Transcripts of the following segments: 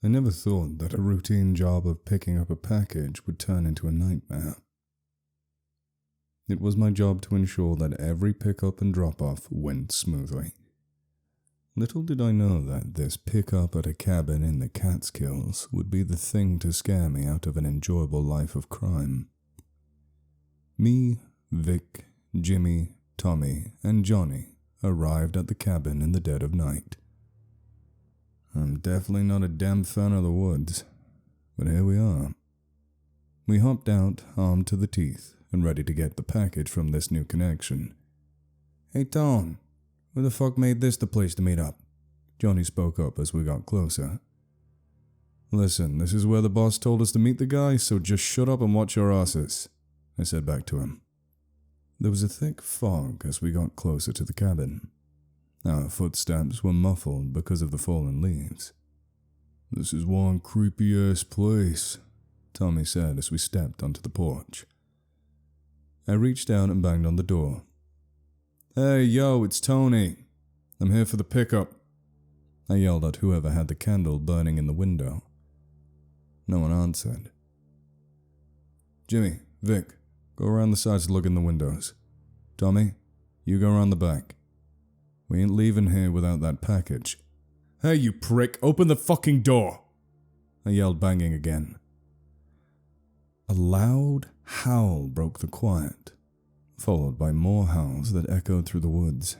I never thought that a routine job of picking up a package would turn into a nightmare. It was my job to ensure that every pickup and drop-off went smoothly. Little did I know that this pickup at a cabin in the Catskills would be the thing to scare me out of an enjoyable life of crime. Me, Vic, Jimmy, Tommy, and Johnny arrived at the cabin in the dead of night. I'm definitely not a damn fan of the woods, but here we are. We hopped out, armed to the teeth, and ready to get the package from this new connection. "Hey Tom, who the fuck made this the place to meet up?" Johnny spoke up as we got closer. "Listen, this is where the boss told us to meet the guy, so just shut up and watch your asses," I said back to him. There was a thick fog as we got closer to the cabin. Our footsteps were muffled because of the fallen leaves. "This is one creepy-ass place," Tommy said as we stepped onto the porch. I reached out and banged on the door. "Hey, yo, it's Tony. I'm here for the pickup," I yelled at whoever had the candle burning in the window. No one answered. "Jimmy, Vic, go around the sides to look in the windows. Tommy, you go around the back. We ain't leaving here without that package." "Hey, you prick, open the fucking door!" I yelled, banging again. A loud howl broke the quiet, followed by more howls that echoed through the woods.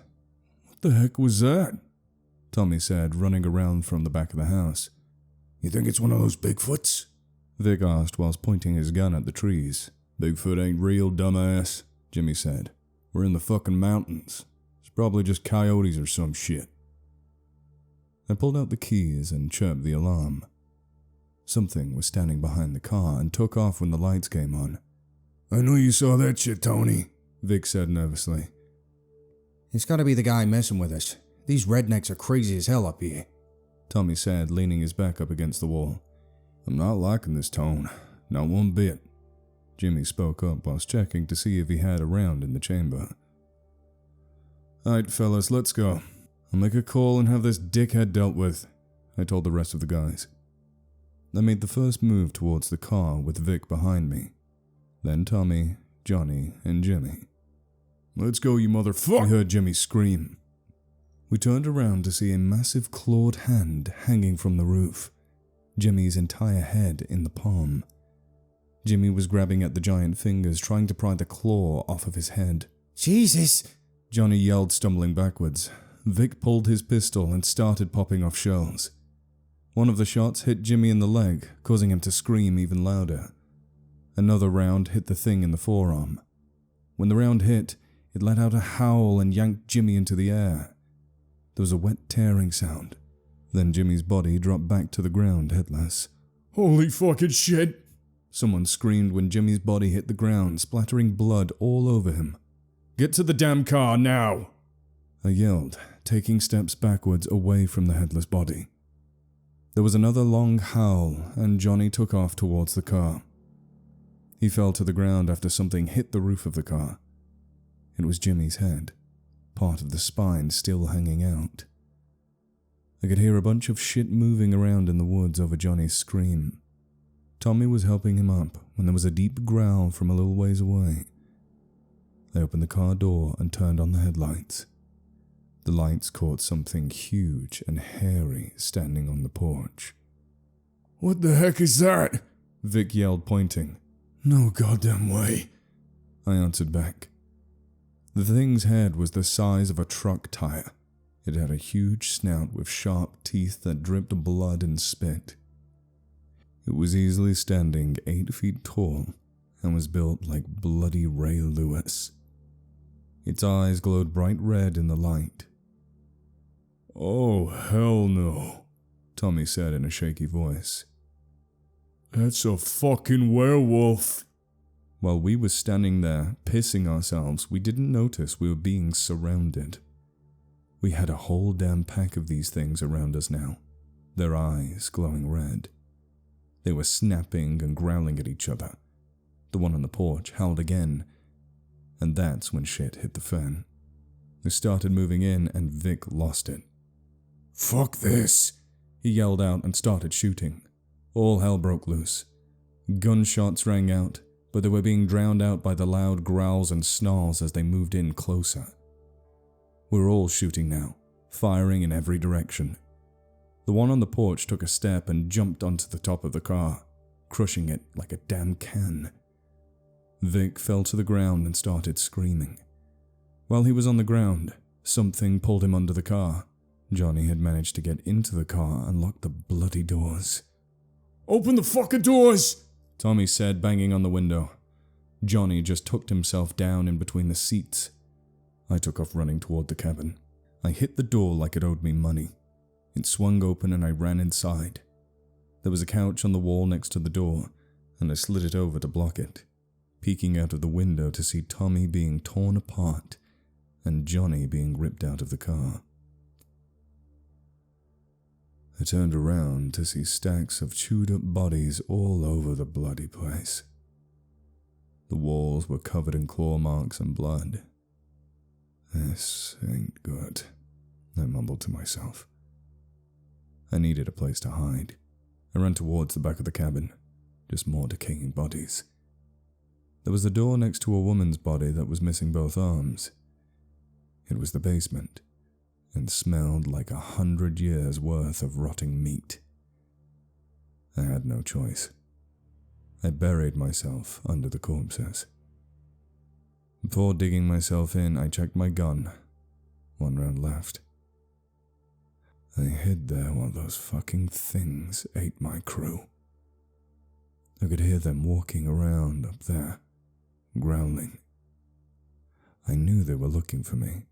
"What the heck was that?" Tommy said, running around from the back of the house. "You think it's one of those Bigfoots?" Vic asked whilst pointing his gun at the trees. "Bigfoot ain't real, dumbass," Jimmy said. "We're in the fucking mountains. It's probably just coyotes or some shit." I pulled out the keys and chirped the alarm. Something was standing behind the car and took off when the lights came on. "I know you saw that shit, Tony," Vic said nervously. "It's gotta be the guy messing with us. These rednecks are crazy as hell up here," Tommy said, leaning his back up against the wall. "I'm not liking this tone, not one bit." Jimmy spoke up whilst checking to see if he had a round in the chamber. "Alright, fellas, let's go. I'll make a call and have this dickhead dealt with," I told the rest of the guys. I made the first move towards the car with Vic behind me. Then Tommy, Johnny, and Jimmy. "Let's go, you motherfucker!" I heard Jimmy scream. We turned around to see a massive clawed hand hanging from the roof, Jimmy's entire head in the palm. Jimmy was grabbing at the giant fingers, trying to pry the claw off of his head. "Jesus!" Johnny yelled, stumbling backwards. Vic pulled his pistol and started popping off shells. One of the shots hit Jimmy in the leg, causing him to scream even louder. Another round hit the thing in the forearm. When the round hit, it let out a howl and yanked Jimmy into the air. There was a wet tearing sound. Then Jimmy's body dropped back to the ground headless. "Holy fucking shit!" Someone screamed when Jimmy's body hit the ground, splattering blood all over him. "Get to the damn car now!" I yelled, taking steps backwards away from the headless body. There was another long howl, and Johnny took off towards the car. He fell to the ground after something hit the roof of the car. It was Jimmy's head, part of the spine still hanging out. I could hear a bunch of shit moving around in the woods over Johnny's scream. Tommy was helping him up when there was a deep growl from a little ways away. I opened the car door and turned on the headlights. The lights caught something huge and hairy standing on the porch. "What the heck is that?" Vic yelled, pointing. "No goddamn way," I answered back. The thing's head was the size of a truck tire. It had a huge snout with sharp teeth that dripped blood and spit. It was easily standing 8 feet tall and was built like bloody Ray Lewis. Its eyes glowed bright red in the light. "Oh, hell no," Tommy said in a shaky voice. "That's a fucking werewolf." While we were standing there, pissing ourselves, we didn't notice we were being surrounded. We had a whole damn pack of these things around us now, their eyes glowing red. They were snapping and growling at each other. The one on the porch howled again, and that's when shit hit the fan. They started moving in and Vic lost it. "Fuck this," he yelled out and started shooting. All hell broke loose. Gunshots rang out, but they were being drowned out by the loud growls and snarls as they moved in closer. We were all shooting now, firing in every direction. The one on the porch took a step and jumped onto the top of the car, crushing it like a damn can. Vic fell to the ground and started screaming. While he was on the ground, something pulled him under the car. Johnny had managed to get into the car and lock the bloody doors. "Open the fucking doors!" Tommy said, banging on the window. Johnny just tucked himself down in between the seats. I took off running toward the cabin. I hit the door like it owed me money. It swung open and I ran inside. There was a couch on the wall next to the door, and I slid it over to block it, peeking out of the window to see Tommy being torn apart and Johnny being ripped out of the car. I turned around to see stacks of chewed-up bodies all over the bloody place. The walls were covered in claw marks and blood. "This ain't good," I mumbled to myself. I needed a place to hide. I ran towards the back of the cabin, just more decaying bodies. There was a door next to a woman's body that was missing both arms. It was the basement, and smelled like 100 years' worth of rotting meat. I had no choice. I buried myself under the corpses. Before digging myself in, I checked my gun. 1 round left. I hid there while those fucking things ate my crew. I could hear them walking around up there, growling. I knew they were looking for me,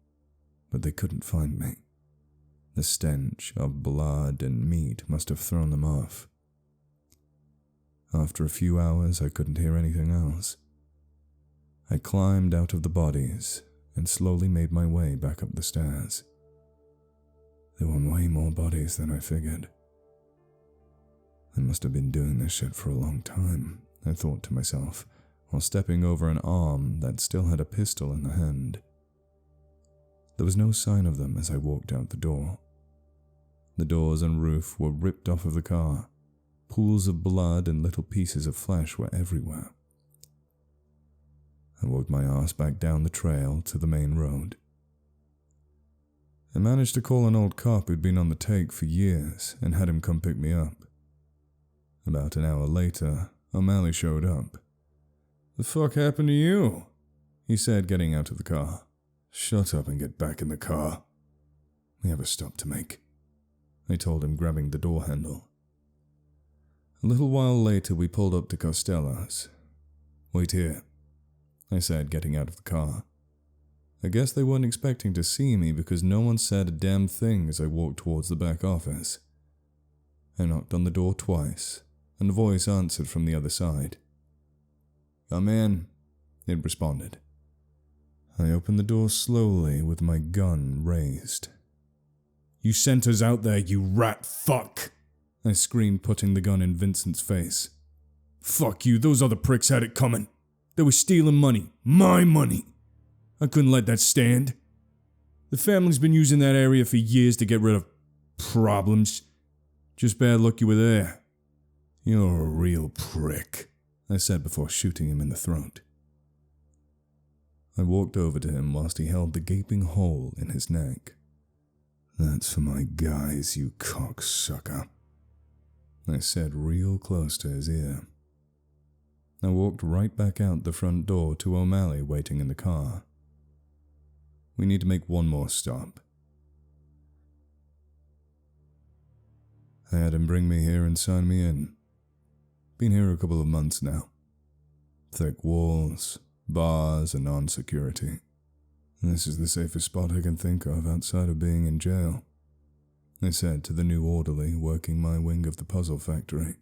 but they couldn't find me. The stench of blood and meat must have thrown them off. After a few hours, I couldn't hear anything else. I climbed out of the bodies and slowly made my way back up the stairs. There were way more bodies than I figured. I must have been doing this shit for a long time, I thought to myself, while stepping over an arm that still had a pistol in the hand. There was no sign of them as I walked out the door. The doors and roof were ripped off of the car. Pools of blood and little pieces of flesh were everywhere. I walked my ass back down the trail to the main road. I managed to call an old cop who'd been on the take for years and had him come pick me up. About an hour later, O'Malley showed up. "The fuck happened to you?" he said, getting out of the car. "Shut up and get back in the car. We have a stop to make," I told him, grabbing the door handle. A little while later, we pulled up to Costello's. "Wait here," I said, getting out of the car. I guess they weren't expecting to see me because no one said a damn thing as I walked towards the back office. I knocked on the door twice, and a voice answered from the other side. "Come in," it responded. I opened the door slowly with my gun raised. "You sent us out there, you rat fuck!" I screamed, putting the gun in Vincent's face. "Fuck you, those other pricks had it coming. They were stealing money, my money. I couldn't let that stand. The family's been using that area for years to get rid of problems. Just bad luck you were there." "You're a real prick," I said before shooting him in the throat. I walked over to him whilst he held the gaping hole in his neck. "That's for my guys, you cocksucker," I said real close to his ear. I walked right back out the front door to O'Malley waiting in the car. "We need to make one more stop." I had him bring me here and sign me in. Been here a couple of months now. Thick walls, bars, and armed security. This is the safest spot I can think of outside of being in jail, I said to the new orderly working my wing of the puzzle factory.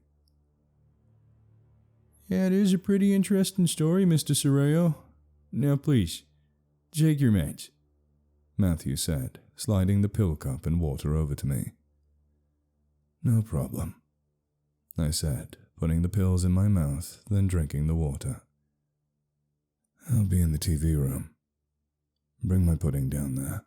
"Yeah, it is a pretty interesting story, Mr. Sorreo. Now please, take your meds," Matthew said, sliding the pill cup and water over to me. "No problem," I said, putting the pills in my mouth, then drinking the water. "I'll be in the TV room. Bring my pudding down there."